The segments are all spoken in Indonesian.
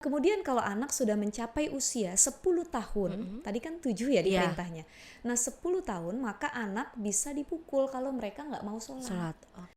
Kemudian kalau anak sudah mencapai usia 10 tahun, tadi kan 7 ya di Iya, perintahnya. Nah 10 tahun maka anak bisa dipukul kalau mereka nggak mau sholat. sholat. Oh.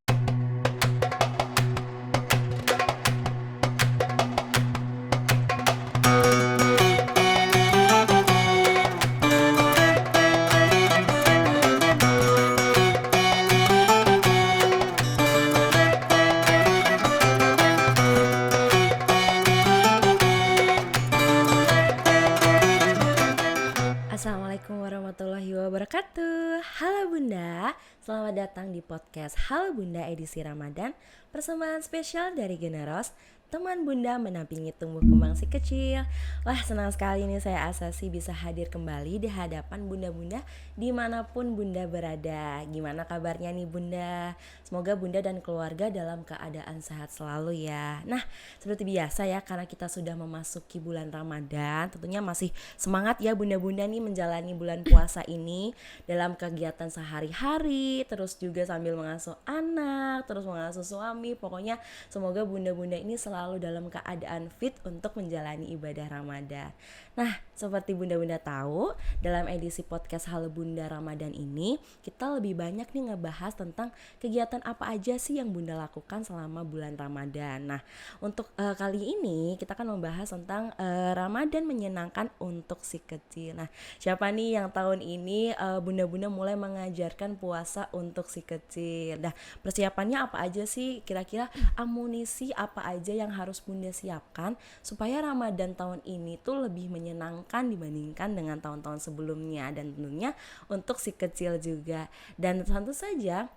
Assalamualaikum warahmatullahi wabarakatuh. Halo Bunda, selamat datang di podcast Halo Bunda edisi Ramadan. Persembahan spesial dari Generos, teman Bunda menampingi tumbuh kembang si kecil. Wah, senang sekali nih saya Asasi bisa hadir kembali di hadapan Bunda-Bunda dimanapun Bunda berada. Gimana kabarnya nih Bunda? Semoga Bunda dan keluarga dalam keadaan sehat selalu ya. Nah, seperti biasa ya, karena kita sudah memasuki bulan Ramadan, tentunya masih semangat ya Bunda-Bunda nih menjalani bulan puasa ini dalam kegiatan sehari-hari, terus juga sambil mengasuh anak, terus mengasuh suami. Pokoknya semoga Bunda-Bunda ini selalu dalam keadaan fit untuk menjalani ibadah Ramadan. Nah, seperti Bunda-Bunda tahu, dalam edisi podcast Halo Bunda Ramadan ini kita lebih banyak nih ngebahas tentang kegiatan apa aja sih yang Bunda lakukan selama bulan Ramadan. Nah, untuk kali ini kita akan membahas tentang Ramadan menyenangkan untuk si kecil. Nah, siapa nih yang tahun ini Bunda-Bunda mulai mengajarkan puasa untuk si kecil. Nah, persiapannya apa aja sih? Kira-kira amunisi apa aja yang harus Bunda siapkan supaya Ramadan tahun ini tuh lebih menyenangkan dibandingkan dengan tahun-tahun sebelumnya, dan tentunya untuk si kecil juga. Dan tentu saja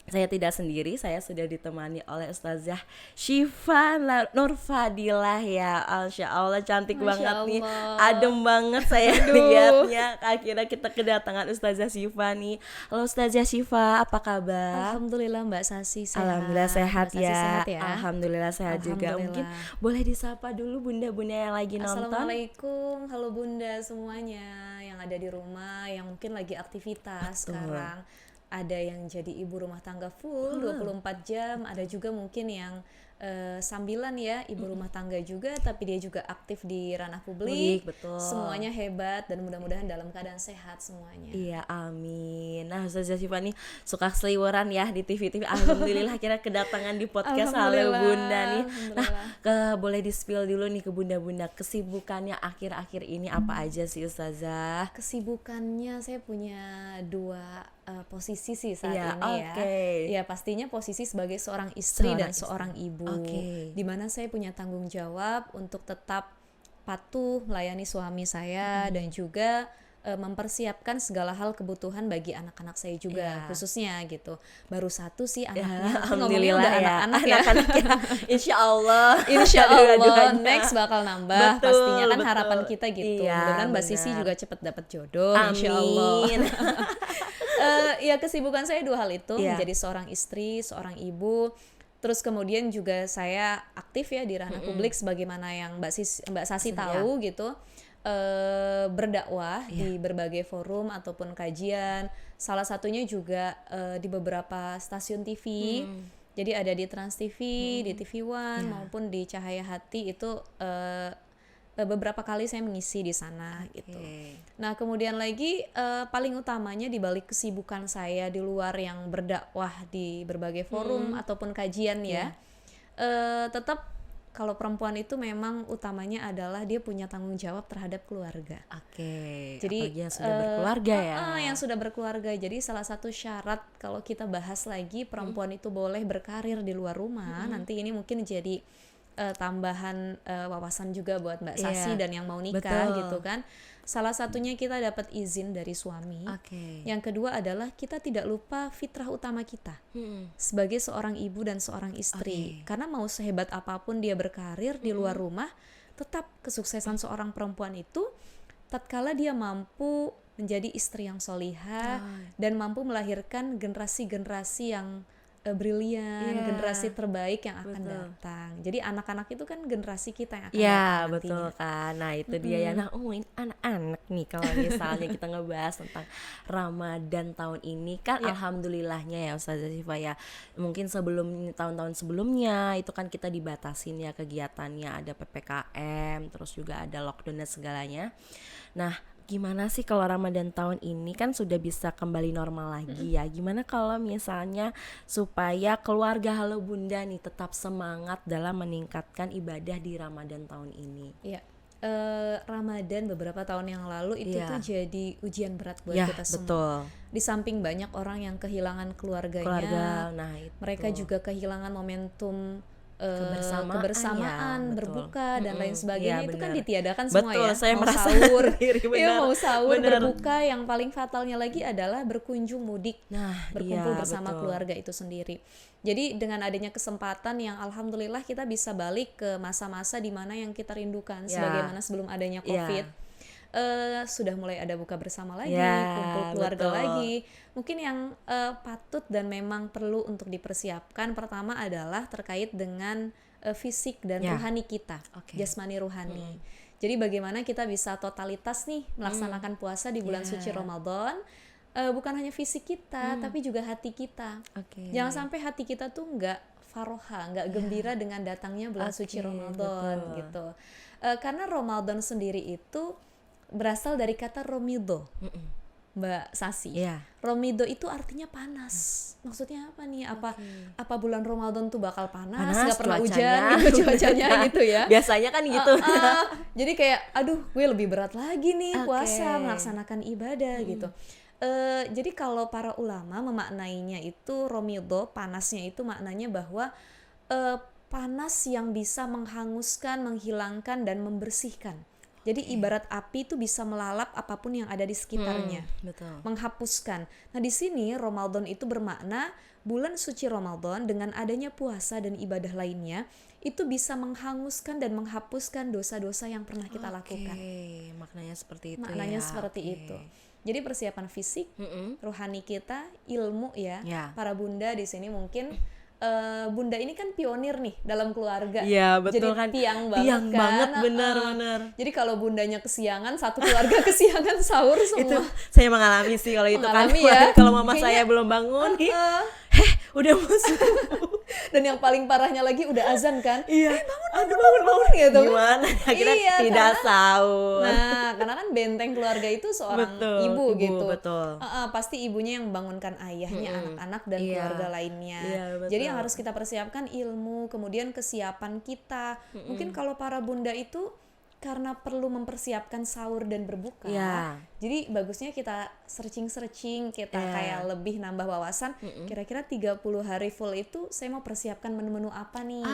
saya tidak sendiri, saya sudah ditemani oleh Ustazah Syifa Nurfadilah ya. Masya Allah cantik Masya banget nih, Allah. adem banget saya lihatnya. Akhirnya kita kedatangan Ustazah Syifa nih. Halo Ustazah Syifa, apa kabar? Alhamdulillah Mbak Sasi sehat. Alhamdulillah sehat Mbak Sasi ya. sehat ya. Alhamdulillah sehat juga. Alhamdulillah. Mungkin boleh disapa dulu bunda-bunda yang lagi nonton. Assalamualaikum, halo Bunda semuanya yang ada di rumah, yang mungkin lagi aktivitas sekarang. Ada yang jadi ibu rumah tangga full 24 jam, ada juga mungkin yang sambilan ya, ibu rumah tangga juga tapi dia juga aktif di ranah publik. Betul. Semuanya hebat dan mudah-mudahan dalam keadaan sehat semuanya. Iya, amin. Nah, Ustazah Syifa nih suka seliweran ya di TV-TV. Alhamdulillah akhirnya kedatangan di podcast Halo Bunda nih. Nah, boleh di-spill dulu nih ke bunda-bunda kesibukannya akhir-akhir ini apa aja sih Ustazah? Kesibukannya saya punya dua posisi sih saat Iya, ini ya. Ya pastinya posisi sebagai seorang istri dan seorang ibu. Dimana saya punya tanggung jawab untuk tetap patuh melayani suami saya dan juga mempersiapkan segala hal kebutuhan bagi anak-anak saya juga, khususnya gitu. Baru satu sih anaknya, Alhamdulillah udah ya. anak-anak ya. Insya Allah Next bakal nambah. Betul, pastinya kan betul. harapan kita gitu. Iya, Mudah-mudahan Mbak Sisi juga cepet dapet jodoh, insya Allah. Ya kesibukan saya dua hal itu, menjadi seorang istri, seorang ibu. Terus kemudian juga saya aktif ya di ranah publik sebagaimana yang Mbak Sasi tahu gitu. Berdakwah di berbagai forum ataupun kajian. Salah satunya juga di beberapa stasiun TV. Jadi ada di Trans TV, di TV One maupun di Cahaya Hati itu beberapa kali saya mengisi di sana gitu. Nah, kemudian lagi paling utamanya di balik kesibukan saya di luar yang berdakwah di berbagai forum ataupun kajian ya. Tetap kalau perempuan itu memang utamanya adalah dia punya tanggung jawab terhadap keluarga. Jadi yang sudah berkeluarga ya. Yang sudah berkeluarga. Jadi salah satu syarat kalau kita bahas lagi perempuan itu boleh berkarir di luar rumah. Nanti ini mungkin jadi tambahan wawasan juga buat Mbak Sasi dan yang mau nikah gitu kan. Salah satunya kita dapat izin dari suami. Yang kedua adalah kita tidak lupa fitrah utama kita sebagai seorang ibu dan seorang istri. Karena mau sehebat apapun dia berkarir di luar rumah, tetap kesuksesan seorang perempuan itu tatkala dia mampu menjadi istri yang solihah dan mampu melahirkan generasi-generasi yang brilian, Iya, generasi terbaik yang akan betul. datang. Jadi anak-anak itu kan generasi kita yang akan Ya datang betul nantinya. kan. Nah itu dia ya. Nah ini anak-anak nih kalau misalnya kita ngebahas tentang Ramadan tahun ini kan Ya. alhamdulillahnya ya Ustazah Syifa ya. Mungkin sebelum tahun-tahun sebelumnya itu kan kita dibatasin ya kegiatannya, ada PPKM, terus juga ada lockdown dan segalanya. Nah gimana sih kalau Ramadan tahun ini kan sudah bisa kembali normal lagi ya. Gimana kalau misalnya supaya keluarga Halo Bunda nih tetap semangat dalam meningkatkan ibadah di Ramadan tahun ini. Ya, Ramadan beberapa tahun yang lalu itu Iya. tuh jadi ujian berat buat Ya kita semua. betul. Di samping banyak orang yang kehilangan keluarganya, Keluarga, nah itu. mereka juga kehilangan momentum Kebersamaan, kebersamaan, ya, betul. berbuka dan lain Mm-mm, sebagainya. iya, Itu kan benar. ditiadakan semua Betul, ya. saya Mau merasa sahur, sendiri, iya benar. mau sahur, Benar. berbuka, yang paling fatalnya lagi adalah berkunjung mudik, Nah, berkumpul iya, bersama betul. keluarga itu sendiri. Jadi dengan adanya kesempatan yang alhamdulillah kita bisa balik ke masa-masa di mana yang kita rindukan, Ya. sebagaimana sebelum adanya Ya. COVID. Sudah mulai ada buka bersama lagi, Ya, kumpul keluarga betul. lagi. Mungkin yang patut dan memang perlu untuk dipersiapkan pertama adalah terkait dengan fisik dan Ya. ruhani kita, Oke. jasmani ruhani. Jadi bagaimana kita bisa totalitas nih melaksanakan puasa di bulan Ya. suci Ramadan, bukan hanya fisik kita tapi juga hati kita. Oke. Jangan sampai hati kita tuh nggak faroha, nggak gembira dengan datangnya bulan suci Oke, Ramadan betul. gitu. Karena Ramadan sendiri itu berasal dari kata romido, Mbak Sasi. Iya. Romido itu artinya panas. Maksudnya apa nih? Apa bulan Ramadan tuh bakal panas, nggak pernah cuacanya. hujan gitu cuacanya gitu ya? Biasanya kan gitu. Jadi kayak, aduh, gue lebih berat lagi nih Oke. puasa melaksanakan ibadah gitu. Jadi kalau para ulama memaknainya itu romido, panasnya itu maknanya bahwa panas yang bisa menghanguskan, menghilangkan dan membersihkan. Jadi ibarat api itu bisa melalap apapun yang ada di sekitarnya, Betul. menghapuskan. Nah di sini Ramadan itu bermakna bulan suci Ramadan dengan adanya puasa dan ibadah lainnya itu bisa menghanguskan dan menghapuskan dosa-dosa yang pernah kita lakukan. Oke, maknanya seperti itu Maknanya ya. seperti Oke. itu. Jadi persiapan fisik, rohani kita, ilmu ya. Ya. Para bunda di sini mungkin bunda ini kan pionir nih dalam keluarga. Iya, betul jadi kan. tiang banget Tiang kan. banget, benar. Jadi kalau bundanya kesiangan, satu keluarga kesiangan sahur semua. Itu saya mengalami sih kalau itu kan. Mengalami ya. Kalau mama Kayaknya- saya belum bangun nih, udah mau subuh. Dan yang paling parahnya lagi udah azan kan. Iya. Bangun gitu. Gimana? Akhirnya Iya, tidak karena- sahur. Nah, karena kan benteng keluarga itu seorang Betul, ibu gitu. betul. Pasti ibunya yang membangunkan ayahnya, anak-anak dan Iya. keluarga lainnya. Iya, betul. Jadi yang harus kita persiapkan ilmu, kemudian kesiapan kita. Mungkin kalau para bunda itu karena perlu mempersiapkan sahur dan berbuka. Iya. Jadi bagusnya kita searching, kita Iya. kayak lebih nambah wawasan. Kira-kira 30 hari full itu saya mau persiapkan menu-menu apa nih?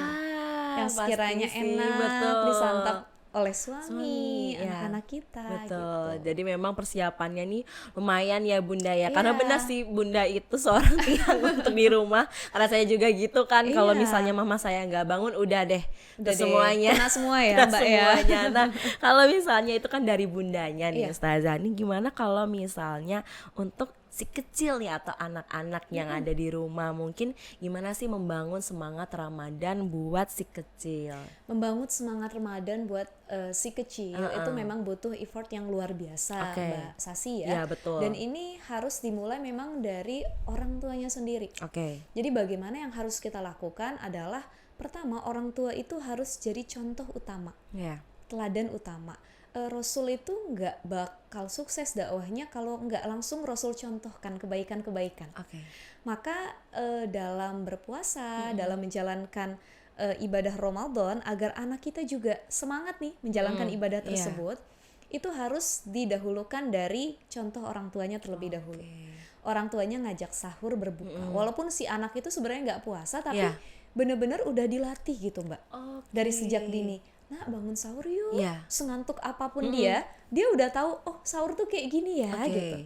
Yang Pasti sekiranya sih, enak betul. disantap oleh suami, ya. anak-anak kita. Betul. Gitu. Jadi memang persiapannya nih lumayan ya Bunda ya. Karena Iya. benar sih Bunda itu seorang tiang untuk di rumah. Karena saya juga gitu kan. Kalau Iya. misalnya mama saya nggak bangun, udah deh Udah deh, semuanya. kena semua ya, Kena Mbak ya. semuanya. Nah, kalau misalnya itu kan dari bundanya nih Iya. Ustazah. Nih gimana kalau misalnya untuk si kecil nih atau anak-anak yang ada di rumah, mungkin gimana sih membangun semangat Ramadan buat si kecil? Membangun semangat Ramadan buat si kecil itu memang butuh effort yang luar biasa, Oke. Mbak Sasi Iya, ya. betul. Dan ini harus dimulai memang dari orang tuanya sendiri. Oke. Jadi bagaimana yang harus kita lakukan adalah pertama orang tua itu harus jadi contoh utama, Ya. teladan utama. Rasul itu nggak bakal sukses dakwahnya kalau nggak langsung Rasul contohkan kebaikan-kebaikan. Oke. Maka dalam berpuasa, dalam menjalankan ibadah Ramadan, agar anak kita juga semangat nih menjalankan ibadah tersebut, itu harus didahulukan dari contoh orang tuanya terlebih dahulu. Orang tuanya ngajak sahur berbuka, walaupun si anak itu sebenarnya nggak puasa, tapi Iya. benar-benar udah dilatih gitu Mbak, Oke. dari sejak dini. Nah bangun sahur yuk, Iya. sengantuk apapun dia udah tahu, oh sahur tuh kayak gini ya Oke. gitu.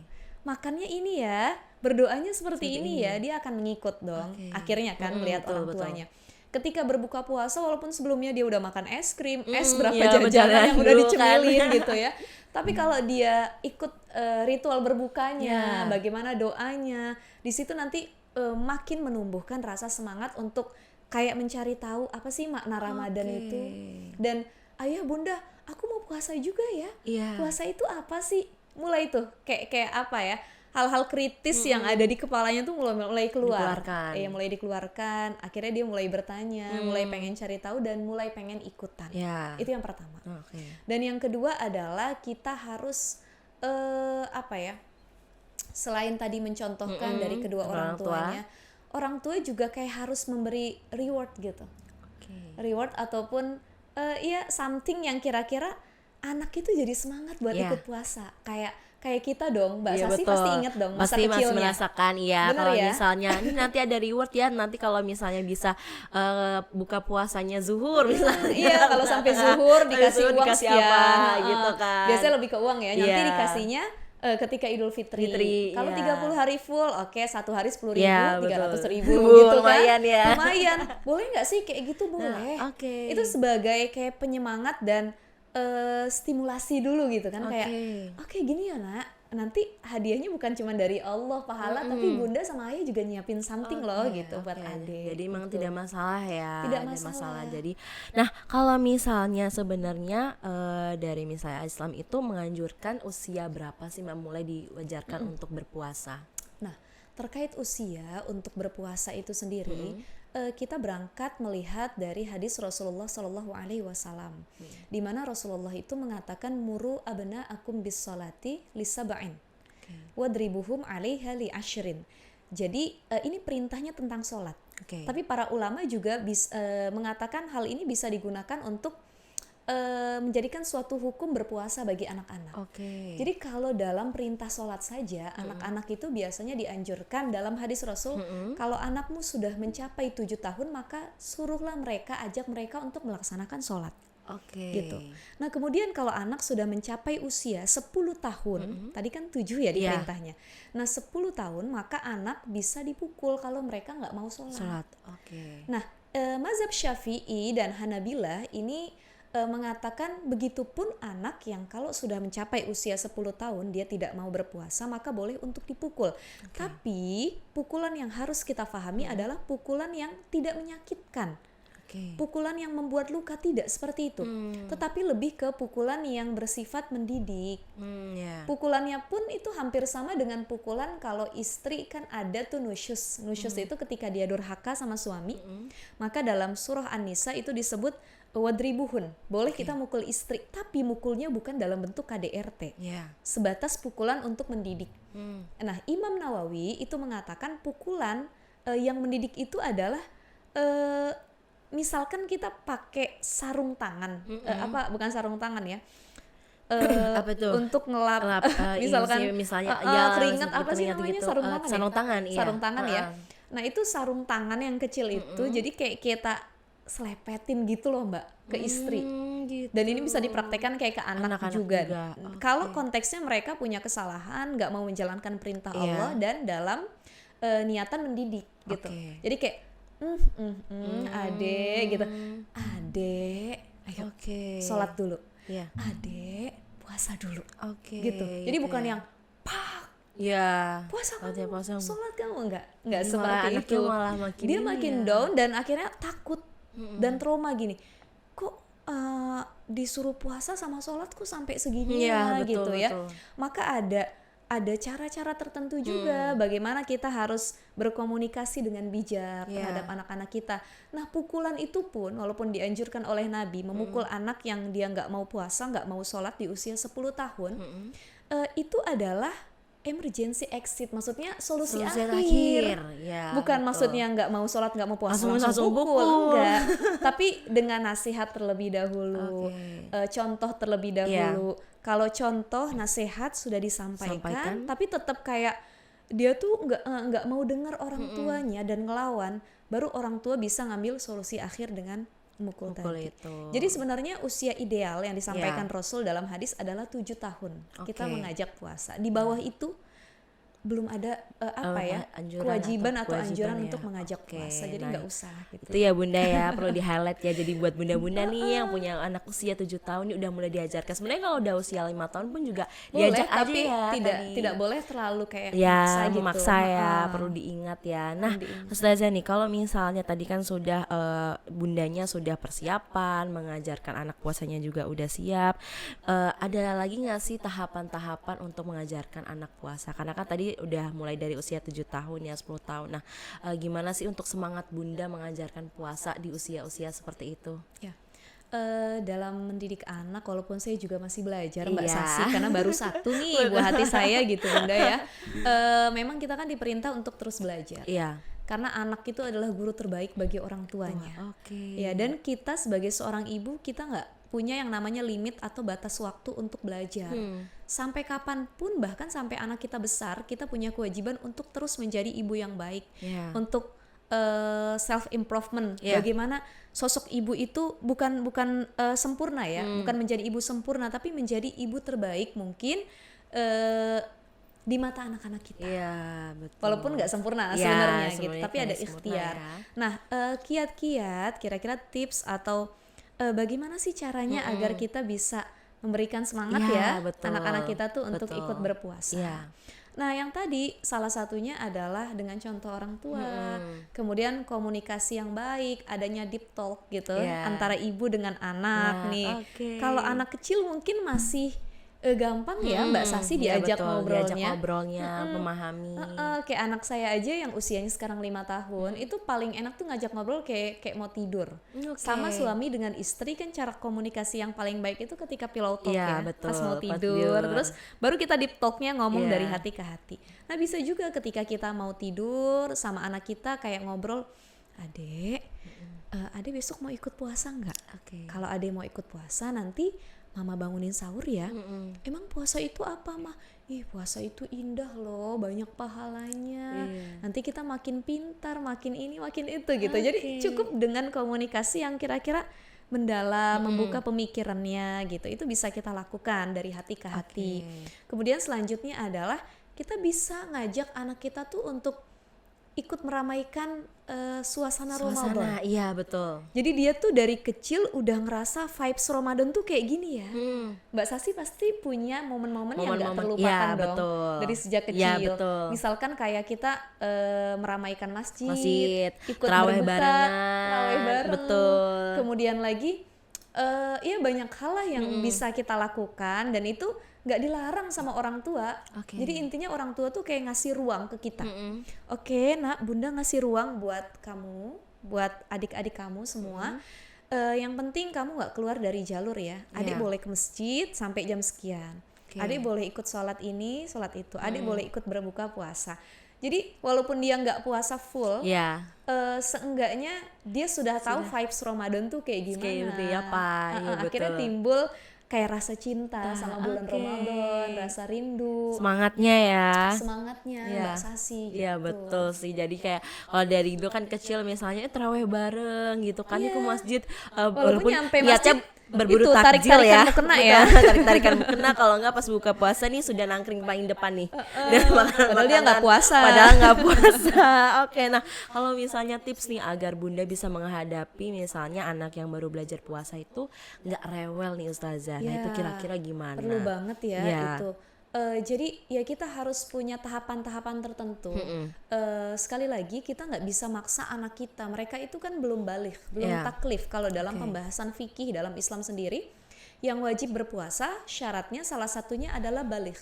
Makannya ini ya, berdoanya seperti ini ya, dia akan ngikut dong. Oke. Akhirnya kan melihat betul, orang betul. tuanya. Ketika berbuka puasa, walaupun sebelumnya dia udah makan es krim, es berapa iya, jajanan berjalan yang udah dulu dicemilin kan. gitu ya. Tapi kalau dia ikut ritual berbukanya, bagaimana doanya, di situ nanti makin menumbuhkan rasa semangat untuk kayak mencari tahu apa sih makna Ramadan itu. Dan ayah bunda, aku mau puasa juga ya. Puasa itu apa sih? Mulai tuh kayak apa ya? Hal-hal kritis yang ada di kepalanya tuh mulai keluar. Mulai dikeluarkan. Akhirnya dia mulai bertanya, mulai pengen cari tahu dan mulai pengen ikutan. Itu yang pertama. Dan yang kedua adalah kita harus selain tadi mencontohkan dari kedua orang tuanya, orang tua juga kayak harus memberi reward gitu. Reward ataupun something yang kira-kira anak itu jadi semangat buat ikut puasa. Kayak kita dong, Mbak Sasi pasti ingat dong masa kecilnya. Masih merasakan kalau misalnya ini nanti ada reward ya, nanti kalau misalnya bisa buka puasanya zuhur misalnya. Kalau sampai zuhur dikasih uang sekian apa, gitu kan. Biasanya lebih ke uang ya. Nanti dikasihnya ketika Idul Fitri. Kalau 30 hari full, satu hari 10.000, 300.000 gitu kan. Lumayan. Boleh nggak sih kayak gitu? Boleh. Itu sebagai kayak penyemangat dan stimulasi dulu gitu kan. Kayak gini ya nak, nanti hadiahnya bukan cuma dari Allah pahala, tapi bunda sama ayah juga nyiapin something loh gitu buat adik. Jadi emang tidak masalah ya. Tidak masalah. Jadi, nah kalau misalnya sebenarnya dari misalnya Islam itu menganjurkan usia berapa sih Mbak mulai diwajarkan untuk berpuasa? Nah, terkait usia untuk berpuasa itu sendiri, kita berangkat melihat dari hadis Rasulullah SAW, di mana Rasulullah itu mengatakan muru abna'akum bis salati lisaba'in wadribuhum 'alaiha li ashrin. Jadi ini perintahnya tentang sholat. Tapi para ulama juga mengatakan hal ini bisa digunakan untuk menjadikan suatu hukum berpuasa bagi anak-anak. Jadi kalau dalam perintah sholat saja, anak-anak itu biasanya dianjurkan dalam hadis Rasul, kalau anakmu sudah mencapai 7 tahun, maka suruhlah mereka, ajak mereka untuk melaksanakan sholat. Gitu. Nah kemudian kalau anak sudah mencapai usia 10 tahun, tadi kan 7 ya di perintahnya. Nah 10 tahun maka anak bisa dipukul kalau mereka nggak mau sholat. Nah mazhab Syafi'i dan Hanabilah ini mengatakan begitupun anak yang kalau sudah mencapai usia 10 tahun dia tidak mau berpuasa maka boleh untuk dipukul. Tapi pukulan yang harus kita pahami adalah pukulan yang tidak menyakitkan. Pukulan yang membuat luka tidak seperti itu. Tetapi lebih ke pukulan yang bersifat mendidik. Pukulannya pun itu hampir sama dengan pukulan kalau istri kan ada tuh nusyus. Nusyus itu ketika dia durhaka sama suami, maka dalam surah An-Nisa itu disebut wadribuhun, boleh kita mukul istri, tapi mukulnya bukan dalam bentuk KDRT, sebatas pukulan untuk mendidik. Nah Imam Nawawi itu mengatakan pukulan yang mendidik itu adalah misalkan kita pakai sarung tangan, bukan sarung tangan ya, apa tuh? Untuk ngelap misalkan misalnya keringat apa sih namanya gitu. Sarung tangan ya. Nah itu sarung tangan yang kecil itu, jadi kayak kita selepetin gitu loh Mbak ke istri. Gitu. Dan ini bisa dipraktekkan kayak ke anak juga. Kalau konteksnya mereka punya kesalahan, nggak mau menjalankan perintah Allah dan dalam niatan mendidik gitu. Jadi kayak adek gitu, adek ayo sholat dulu, adek puasa dulu, gitu. Jadi bukan yang puasa kamu, sholat kamu, nggak seperti itu. Dia makin down dan akhirnya takut dan trauma gini, kok disuruh puasa sama sholat kok sampai segini gitu ya. Maka ada cara-cara tertentu juga bagaimana kita harus berkomunikasi dengan bijak terhadap anak-anak kita. Nah pukulan itu pun walaupun dianjurkan oleh Nabi memukul anak yang dia nggak mau puasa, nggak mau sholat di usia 10 tahun, itu adalah emergency exit, maksudnya solusi akhir. Bukan maksudnya nggak mau sholat, nggak mau puasa langsung pukul, enggak. Tapi dengan nasihat terlebih dahulu, contoh terlebih dahulu. Kalau contoh nasihat sudah disampaikan, tapi tetap kayak dia tuh nggak mau dengar orang tuanya dan ngelawan, baru orang tua bisa ngambil solusi akhir dengan mukul tadi. Jadi sebenarnya usia ideal yang disampaikan Rasul dalam hadis adalah 7 tahun. Kita mengajak puasa. Di bawah itu belum ada kewajiban atau anjuran ya. untuk mengajak puasa, jadi nggak usah gitu. Itu ya Bunda ya, perlu di highlight ya. Jadi buat bunda-bunda nih yang punya anak usia 7 tahun nih udah mulai diajarkan. Sebenarnya kalau udah usia 5 tahun pun juga Boleh, diajak aja tapi ya. tidak boleh terlalu kayak ya gitu. memaksa ya, perlu diingat ya. Nah Ustazah nih, kalau misalnya tadi kan sudah bundanya sudah persiapan mengajarkan anak puasanya juga udah siap, ada lagi nggak sih tahapan-tahapan untuk mengajarkan anak puasa? Karena kan tadi udah mulai dari usia 7 tahun ya, 10 tahun. Nah gimana sih untuk semangat bunda mengajarkan puasa di usia-usia seperti itu? Ya. Dalam mendidik anak, walaupun saya juga masih belajar Mbak Sasi, karena baru satu nih buah hati saya gitu Bunda ya. Memang kita kan diperintah untuk terus belajar. Iya. Karena anak itu adalah guru terbaik bagi orang tuanya. Oke. Ya, dan kita sebagai seorang ibu, kita nggak punya yang namanya limit atau batas waktu untuk belajar. Sampai kapanpun, bahkan sampai anak kita besar, kita punya kewajiban untuk terus menjadi ibu yang baik, untuk self improvement. Bagaimana sosok ibu itu bukan sempurna ya, bukan menjadi ibu sempurna, tapi menjadi ibu terbaik mungkin di mata anak-anak kita. Iya, betul. Walaupun nggak sempurna sebenarnya gitu, tapi ada ikhtiar. Ya. Nah, kiat-kiat, kira-kira tips atau bagaimana sih caranya agar kita bisa memberikan semangat anak-anak kita tuh untuk ikut berpuasa. Nah, yang tadi salah satunya adalah dengan contoh orang tua, kemudian komunikasi yang baik, adanya deep talk gitu antara ibu dengan anak nih. Kalau anak kecil mungkin masih gampang ya Mbak Sasi diajak ngobrolnya, memahami. Kayak anak saya aja yang usianya sekarang 5 tahun, itu paling enak tuh ngajak ngobrol kayak mau tidur. Sama suami dengan istri kan cara komunikasi yang paling baik itu ketika pillow talk pas mau tidur. Terus baru kita deep talknya ngomong dari hati ke hati. Nah, bisa juga ketika kita mau tidur sama anak kita kayak ngobrol, Adek besok mau ikut puasa nggak? Kalau Adek mau ikut puasa nanti Mama bangunin sahur ya. Emang puasa itu apa mah? Ih, puasa itu indah loh, banyak pahalanya. Nanti kita makin pintar, makin ini, makin itu gitu. Jadi cukup dengan komunikasi yang kira-kira mendalam, membuka pemikirannya gitu. Itu bisa kita lakukan dari hati ke hati. Kemudian selanjutnya adalah kita bisa ngajak anak kita tuh untuk ikut meramaikan suasana Ramadan. Iya, betul. Jadi dia tuh dari kecil udah ngerasa vibes Ramadan tuh kayak gini ya. Mbak Sasi pasti punya momen-momen yang gak terlupakan dong. Betul. Dari sejak kecil. Misalkan kayak kita meramaikan masjid, ikut terawih berbuka, bareng. Betul. Kemudian lagi banyak hal lah yang bisa kita lakukan, dan itu nggak dilarang sama orang tua. Jadi intinya orang tua tuh kayak ngasih ruang ke kita. Nak, Bunda ngasih ruang buat kamu, buat adik-adik kamu semua. Yang penting kamu nggak keluar dari jalur ya. Adik boleh ke masjid sampai jam sekian. Adik boleh ikut sholat ini, sholat itu. Adik boleh ikut berbuka puasa. Jadi walaupun dia nggak puasa full, seenggaknya dia sudah tahu vibes Ramadan tuh kayak gimana. Akhirnya timbul kayak rasa cinta sama bulan Ramadan, rasa rindu, semangatnya Mbak Sasi gitu. Iya, betul sih. Jadi kayak kalau dari dulu kan kecil misalnya terawih bareng gitu kan ke masjid, walaupun nyampe niatnya berburu takjil ya, tarik-tarikan mukena, kalau enggak pas buka puasa nih sudah nangkring paling depan nih. Padahal dia nggak puasa. Nah, kalau misalnya tips nih agar Bunda bisa menghadapi misalnya anak yang baru belajar puasa itu nggak rewel nih Ustazah. Nah, itu kira-kira gimana? Perlu banget ya itu. Jadi ya kita harus punya tahapan-tahapan tertentu. Sekali lagi kita nggak bisa maksa anak kita. Mereka itu kan belum baligh, belum taklif. Kalau dalam pembahasan fikih dalam Islam sendiri, yang wajib berpuasa syaratnya salah satunya adalah baligh.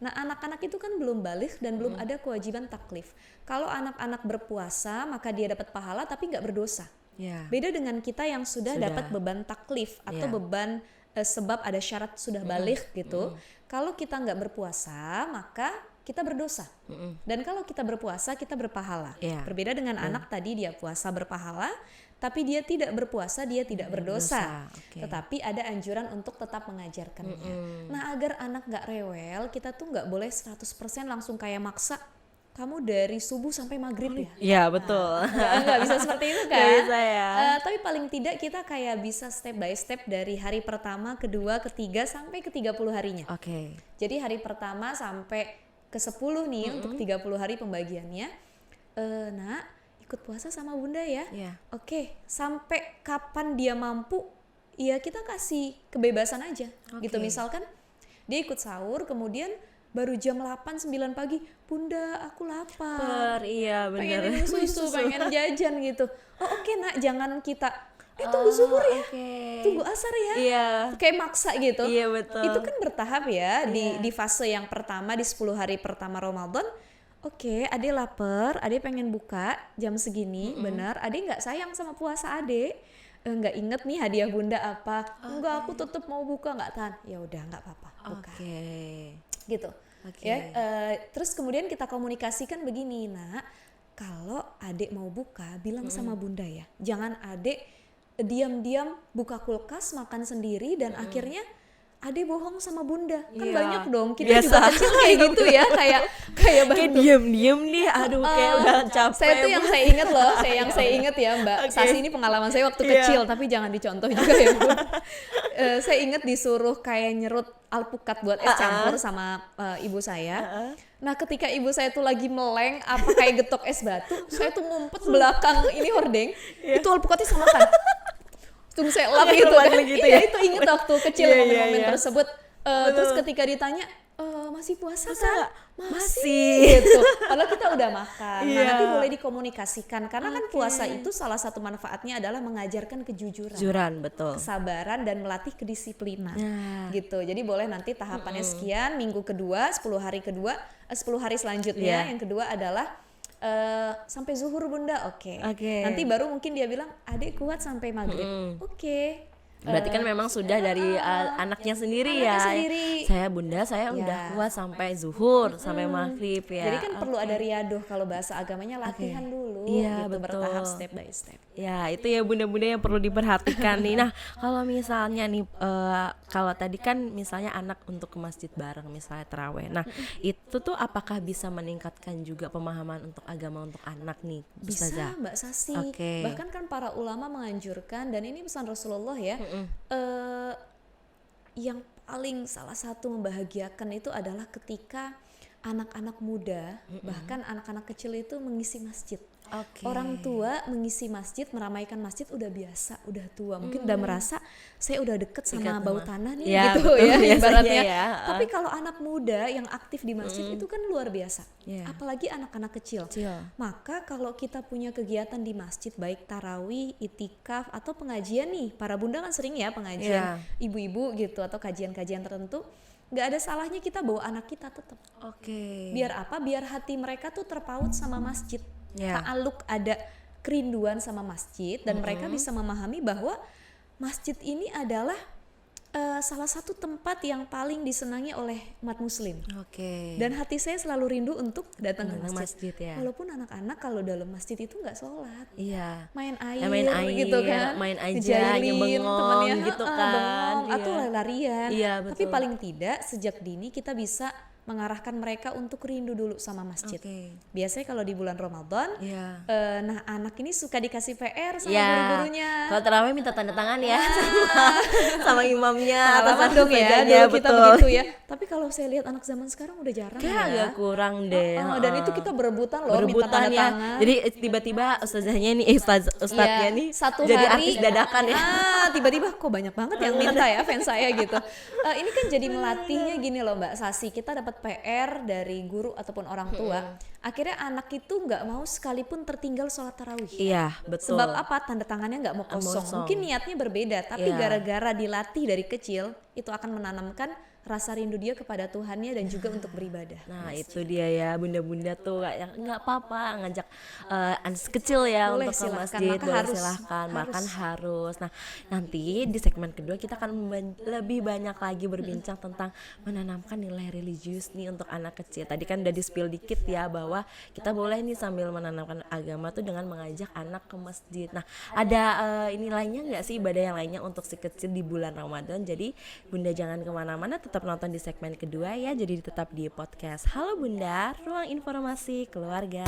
Nah, anak-anak itu kan belum baligh dan belum ada kewajiban taklif. Kalau anak-anak berpuasa maka dia dapat pahala tapi nggak berdosa. Beda dengan kita yang sudah dapat beban taklif atau beban sebab ada syarat sudah baligh gitu. Kalau kita nggak berpuasa maka kita berdosa. Dan kalau kita berpuasa kita berpahala. Berbeda dengan anak tadi, dia puasa berpahala, tapi dia tidak berpuasa, dia tidak berdosa. Tetapi ada anjuran untuk tetap mengajarkannya. Nah, agar anak nggak rewel, kita tuh nggak boleh 100% langsung kayak maksa. Kamu dari subuh sampai maghrib ya? Iya, betul. Nggak bisa seperti itu kan? Nggak bisa ya. Tapi paling tidak kita kayak bisa step by step dari hari pertama, kedua, ketiga, sampai ke 30 harinya. Jadi hari pertama sampai ke-10 nih untuk 30 hari pembagiannya. Nak, ikut puasa sama bunda ya. Oke, sampai kapan dia mampu, ya kita kasih kebebasan aja. Gitu, misalkan dia ikut sahur, kemudian baru jam 8-9 pagi, bunda aku lapar, pengen minum susu, pengen jajan gitu. Oke nak, jangan kita tunggu zuhur ya, tunggu asar ya, kayak maksa gitu. Itu kan bertahap ya. Di fase yang pertama, di 10 hari pertama Ramadan, oke, adek lapar, adek pengen buka jam segini, benar, adek nggak sayang sama puasa adek, nggak inget nih hadiah bunda apa, enggak aku tetap mau buka, nggak tahan, ya udah nggak apa-apa, buka, gitu. Ya, terus kemudian kita komunikasikan begini, nak, kalau adek mau buka, bilang sama bunda ya, jangan adek diam-diam buka kulkas makan sendiri dan akhirnya adek bohong sama bunda. Kan banyak dong kita biasa. Juga kecil kayak gitu ya, kayak diam-diam nih, aduh kayak udah capek. Saya tuh yang saya ingat loh, saya ingat ya Mbak Sasi, ini pengalaman saya waktu kecil, tapi jangan dicontoh juga ya Bu. Saya ingat disuruh kayak nyerut alpukat buat es campur sama ibu saya. Nah ketika ibu saya tuh lagi meleng apa kayak getok es batu, saya tuh ngumpet belakang ini hordeng, itu alpukatnya sama kan. Tunggu saya lap gitu kan. Itu inget waktu kecil momen-momen tersebut. Terus ketika ditanya, masih puasa kan? Masih gitu. Padahal kita udah makan. Nah nanti boleh dikomunikasikan karena kan puasa itu salah satu manfaatnya adalah mengajarkan kejujuran, betul, kesabaran dan melatih kedisiplinan. Gitu. Jadi boleh nanti tahapannya sekian, minggu kedua, 10 hari selanjutnya. Yang kedua adalah sampai zuhur bunda, oke. Nanti baru mungkin dia bilang adek kuat sampai maghrib, oke. Berarti kan memang sudah dari anaknya sendiri ya. Saya bunda, saya udah kuat sampai zuhur, sampai maghrib ya. Jadi kan perlu ada riadoh, kalau bahasa agamanya latihan dulu, gitu, bertahap step by step. Ya itu ya bunda-bunda yang perlu diperhatikan nih. Nah kalau misalnya nih, kalau tadi kan misalnya anak untuk ke masjid bareng, misalnya taraweh. Nah itu tuh apakah bisa meningkatkan juga pemahaman untuk agama untuk anak nih? Bisa Mbak Sasi. Bahkan kan para ulama menganjurkan, dan ini pesan Rasulullah ya. Yang paling salah satu membahagiakan itu adalah ketika anak-anak muda, bahkan anak-anak kecil itu mengisi masjid. Orang tua mengisi masjid, meramaikan masjid udah biasa, udah tua, mungkin udah merasa saya udah deket sama bau tanah nih, gitu betul, ya ibaratnya. Tapi kalau anak muda yang aktif di masjid itu kan luar biasa, apalagi anak-anak kecil. Maka kalau kita punya kegiatan di masjid, baik tarawih, itikaf atau pengajian nih, para bunda kan sering ya pengajian ibu-ibu gitu atau kajian-kajian tertentu, nggak ada salahnya kita bawa anak kita tetap. Biar apa? Biar hati mereka tuh terpaut sama masjid. Ta'aluk, ada kerinduan sama masjid, dan mereka bisa memahami bahwa masjid ini adalah salah satu tempat yang paling disenangi oleh umat muslim. Dan hati saya selalu rindu untuk datang ke masjid. Walaupun anak-anak kalau dalam masjid itu nggak sholat, main air gitu kan, main aja, bengong gitu kan, atau lari-larian. Tapi paling tidak sejak dini kita bisa mengarahkan mereka untuk rindu dulu sama masjid. Biasanya kalau di bulan Ramadan, nah anak ini suka dikasih PR sama guru-gurunya. Kalau tarawih minta tanda tangan ya sama imamnya. Pengalaman dong ya, dulu kita begitu ya. Tapi kalau saya lihat anak zaman sekarang udah jarang agak kurang deh. Dan itu kita berebutan loh, minta tanda tangan. Jadi tiba-tiba ustazahnya nih, ustadznya nih satu jadi hari, artis dadakan ya. Tiba-tiba kok banyak banget yang minta ya fans saya gitu. Ini kan jadi melatihnya gini loh Mbak Sasi, kita dapat PR dari guru ataupun orang tua, akhirnya anak itu nggak mau sekalipun tertinggal sholat tarawih. Betul. Sebab apa? Tanda tangannya nggak mau kosong. Mungkin niatnya berbeda, tapi gara-gara dilatih dari kecil itu akan menanamkan rasa rindu dia kepada Tuhannya dan juga untuk beribadah. Nah itu dia ya bunda-bunda tuh kayak nggak apa-apa ngajak anak kecil ya boleh, untuk ke masjid, silahkan, bahkan harus. Nah nanti di segmen kedua kita akan lebih banyak lagi berbincang tentang menanamkan nilai religius nih untuk anak kecil. Tadi kan udah di-spill dikit ya bahwa kita boleh nih sambil menanamkan agama tuh dengan mengajak anak ke masjid. Nah ada ini lainnya nggak sih, ibadah yang lainnya untuk si kecil di bulan Ramadan? Jadi bunda jangan kemana-mana, tetap nonton di segmen kedua ya. Jadi tetap di podcast Halo Bunda, ruang informasi keluarga.